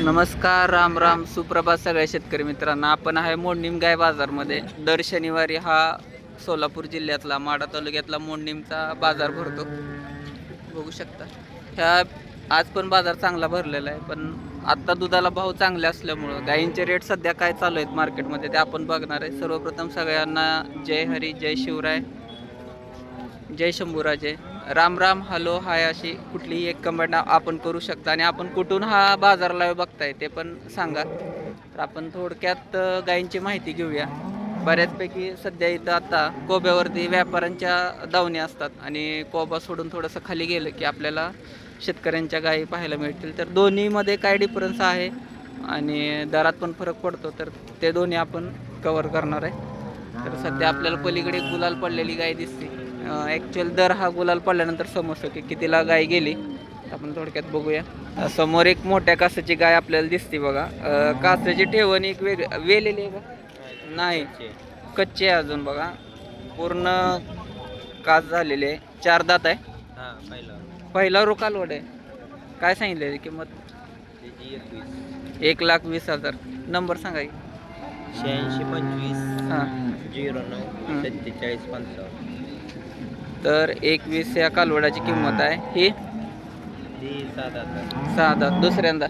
नमस्कार, राम राम, सुप्रभात सगळ्या शेतकरी मित्रांना. आपण आहे मोडणीम गाय बाजारमध्ये. दर शनिवारी हा सोलापूर जिल्ह्यातला माढा तालुक्यातला मोडणीमचा बाजार भरतो. बघू शकता ह्या आज पण बाजार चांगला भरलेला आहे. पण आत्ता दुधाला भाव चांगले असल्यामुळं गायींचे रेट सध्या काय चालू आहेत मार्केटमध्ये ते आपण बघणार आहे. सर्वप्रथम सगळ्यांना जय हरी, जय शिवराय, जय शंभूराजे, राम राम, हॅलो, हाय अशी कुठलीही एक कमेंट आपण करू शकता. आणि आपण कुठून हा बाजार लाईव्ह बघताय ते पण सांगा. तर आपण थोडक्यात गायींची माहिती घेऊया. बऱ्याचपैकी सध्या इथं आता कोब्यावरती व्यापाऱ्यांच्या दावणी असतात आणि कोबा सोडून थोडंसं खाली गेलं की आपल्याला शेतकऱ्यांच्या गायी पाहायला मिळतील. तर दोन्हीमध्ये काय डिफरन्स आहे आणि दरात पण फरक पडतो, तर ते दोन्ही आपण कवर करणार आहे. तर सध्या आपल्याला पलीकडे गुलाल पडलेली गाय दिसते. ॲक्च्युअल दर हा गुलाल पडल्यानंतर समजतो की कितीला गाय गेली. आपण थोडक्यात बघूया. समोर एक मोठ्या कासाची गाय आपल्याला दिसते बघा. कासाची ठेवण एक वेलेली आहे का? नाही, कच्चे आहे अजून बघा. पूर्ण कास झालेले आहे. 4 दात आहे. पहिला रोकालवड आहे. काय सांगितले किंमत? 1,20,000. नंबर सांगा की. 8625 हां 09 47 55. तर 21 या कालवडाची किंमत आहे. ही ती 7 6 दात. दुसऱ्यांदा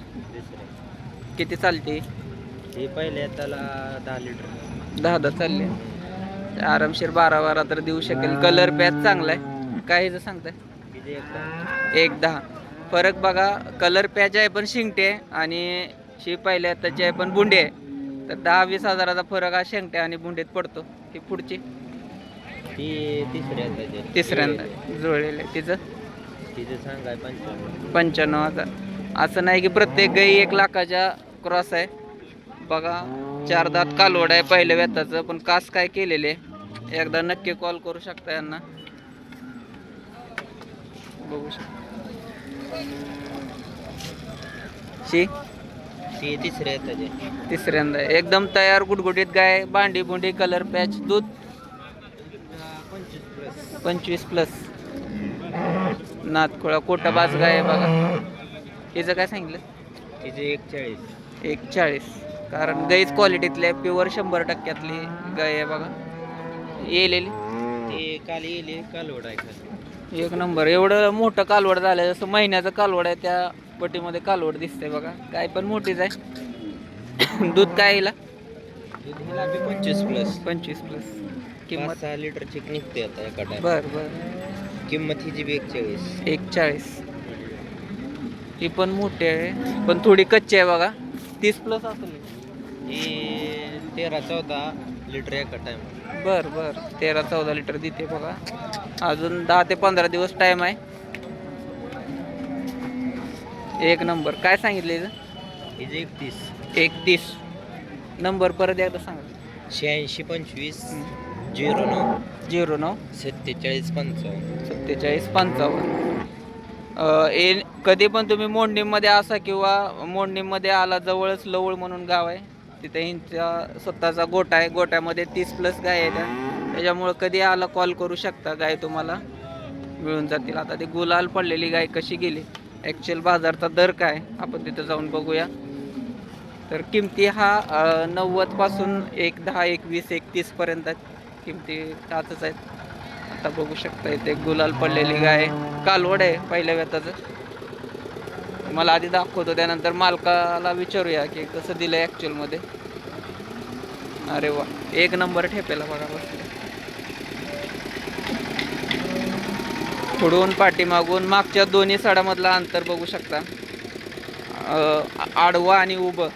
किती चालते? ही पहिल्या त्याला 10 लिटर 10 दात चालले. आरामशीर 12 तर देऊ शकेल. कलर पॅच चांगला आहे. काय जर सांगताय? किती 1,10. फरक बघा, कलर पॅच आहे पण शिंगटे आहे आणि शी पहिल्या त्याची आहे पण बुंडे आहे. तर 10-20 हजाराचा फरक हा शेंगटे आणि बुंडीत पडतो. ही पुढची ती तिसऱ्यांदा जुळलेलं आहे. तिचं सांगाय 95,000. असं नाही की प्रत्येक गाई 1 लाखाच्या क्रॉस आहे. बघा 4 दात कालवड आहे पहिल्या व्यताचं, पण कास काय केलेले. एकदा नक्की कॉल करू शकता यांना. बघू शकता शी ती तिसऱ्यांदा आहे. एकदम तयार गुडगुडीत गाय. बांडी बुंडी कलर पॅच. दूध 25+. नातखोळा कोटाबाज गाय आहे बघा. हिचं काय सांगितलं? तिचे 1,40. कारण गाईच क्वालिटीतली आहे. प्युअर 100%तली गाय आहे बघा. येलेली ती काल येईल कालवड आहे खाली. 1 नंबर. एवढं मोठं कालवड झालं, जसं महिन्याचं कालवड आहे त्या पटीमध्ये कालवड दिसते बघा. गाय पण मोठीच आहे. दूध काय हिला? 25+. किंमत 6 लिटर चिक निघते आता एका टाइम. बर. किंमत हिची 41. 1,40. ही पण मोठी आहे पण थोडी कच्ची आहे बघा. 30+ असेल ही 13-14 लिटर एका टाइम. बर 13-14 लिटर देते बघा. अजून 10 ते 15 दिवस टाइम आहे. 1 नंबर. काय सांगितले? हिचे 31. नंबर परत एकदा सांगा. 8625 09 09 47 55. 47 55. कधी पण तुम्ही मोडणीमध्ये असा किंवा मोडणीमध्ये आला, जवळच लवळ म्हणून गाव आहे, तिथे ह्यांचा स्वतःचा गोठा आहे. गोट्यामध्ये 30+ गाय आहेत. त्याच्यामुळं कधी आला कॉल करू शकता. गाय तुम्हाला मिळून जातील. आता ती गुलाल पडलेली गाय कशी गेली, ॲक्च्युअल बाजारचा दर काय आपण तिथं जाऊन बघूया. तर किमती हा 90 पासून 1,10, 21, 31 पर्यंत किमती त्यातच आहेत. आता बघू शकता इथे गुलाल पडलेली गाय. कालवड आहे पहिल्या व्यताचं. मला आधी दाखवतो, त्यानंतर मालकाला विचारूया की कसं दिलं आहे ॲक्च्युअलमध्ये. अरे वा, 1 नंबर ठेपेला बघा बसले. पुढून पाठीमागून मागच्या दोन्ही सडामधला अंतर बघू शकता. आडवा आणि उभं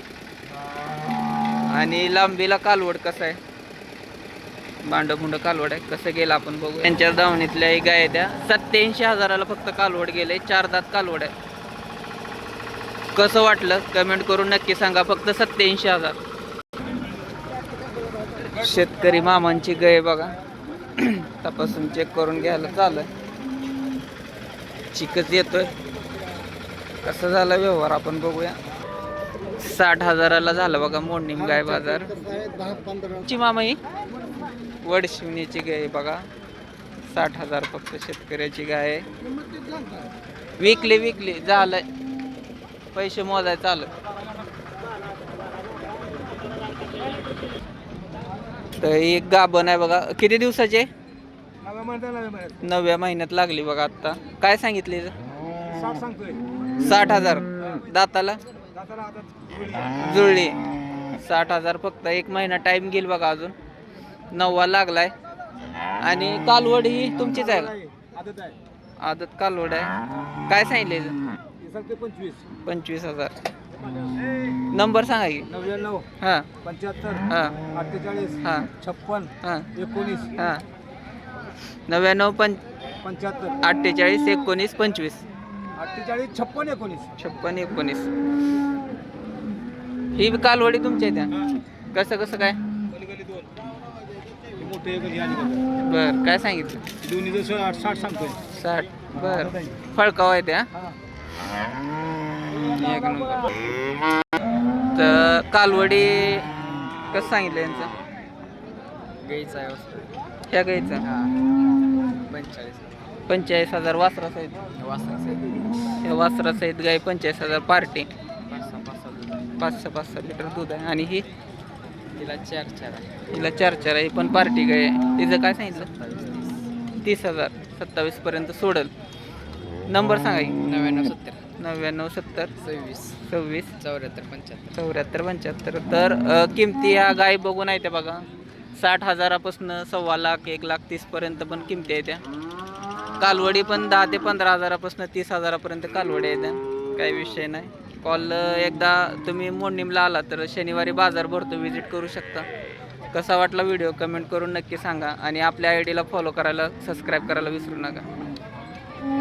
आणि लांबीला कालवड कसं आहे. बांडबुंड कालवड आहे. कसं गेलं आपण बघू. त्यांच्या दावणीतल्या एक गाय त्या 87,000ला फक्त कालवड गेले. 4 दात कालवड आहे. कसं वाटलं कमेंट करून नक्की सांगा. फक्त 87,000. शेतकरी मामांची गाय बघा. तपासून चेक करून घ्यायला चालू आहे. चिकच येतोय. कसं झाला व्यवहार आपण बघूया. 60,000ला झालं बघा मोडणीम गाय बाजार. ची मामा ही वडशिवणीची गाय बघा. 60,000 फक्त शेतकऱ्याची गाय आहे. विकली झालंय. पैसे मोजायचं आलं. तर एक गाभण आहे बघा. किती दिवसाचे? 9व्या महिन्यात लागली बघा. आत्ता काय सांगितले? 60,000. दाताला जुळली. 60,000 फक्त. 1 महिना टाइम घेईल बघा. अजून 9वा लागलाय. आणि कालवड ही तुमचीच आहे का? आदत कालवड आहे. काय सांगितले? 25,000. नंबर सांगा की. 99 हां 75 हां 48 हां 56 हां 19 हां 99 75 48 19 25 48 56 19 56 19. ही कालवडी तुमच्या इथे कसं कसं काय? मोठे बर काय सांगितलं? दोन्ही 60 सांगतोय. 60. बर फळकाव आहे त्या. एक नंबर. तर कालवडी कसं सांगितलं यांचं? गाईचा आहे ह्या गाईचं 45,000 वासरासहित. ह्या वासरासहित गाई 45,000. पार्टी 5-6 लिटर दूध आहे. आणि ही तिला 4 आहे. हिला 4 आहे. ही पण पार्टी गाय आहे. तिचं काय सांगितलं? 30,000. 27 पर्यंत सोडल. नंबर सांगा की. 99 70 26 74 75. तर किमती ह्या गाय बघून आहे त्या बघा. 60,000पासून 1.25 लाख 1,30,000 पर्यंत पण किमती आहे त्या. कालवडी पण 10 ते 15,000पासून 30,000 पर्यंत कालवडी आहे त्या. काही विषय नाही. कॉल एकदा तुम्ही मोडणीमला आला तर शनिवारी बाजार भरतो, विजिट करू शकता. कसा वाटला व्हिडिओ कमेंट करून नक्की सांगा. आणि आपल्या आयडीला फॉलो करायला सबस्क्राईब करायला विसरू नका.